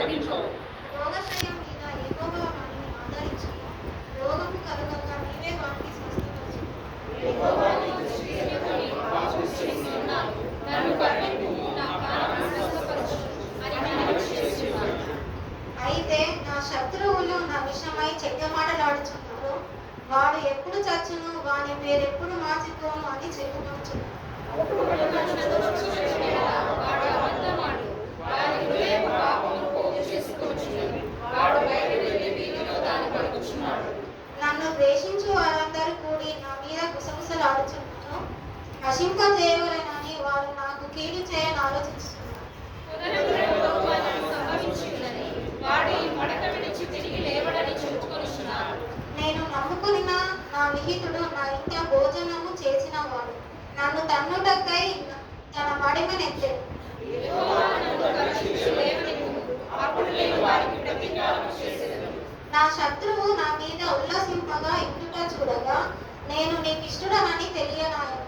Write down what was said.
రోగశయం మీద యెహోవా వారిని ఆదరించి రోగము కలగక నీవే వారిని స్వస్థపరచు. అయితే నా శత్రువులు నా విషయమై చెడ్డ మాటలాడుచున్నారు. వాడు ఎప్పుడు చచ్చును, వాని పేరెప్పుడు మార్చిపోను అని చెప్పుకొంచున్నారు. నన్ను ద్వేషించు వారందరూ కూడి నా మీద గుసగుసలాడుచున్నారు. నశింపజేయవలెనని వారు నాకు కీడు చేయని ఆలోచిస్తున్నారు. నేను నమ్ముకున్న నా విహితుడు నా ఇంట భోజనము చేసిన వాడు నన్ను తన్నుటకై తన మడిమనెత్తెను. నా శత్రువు నా మీద ఉల్లసింపగా ఇంటుట చూడగా నేను నీకిష్టుడనని తెలియనాయను.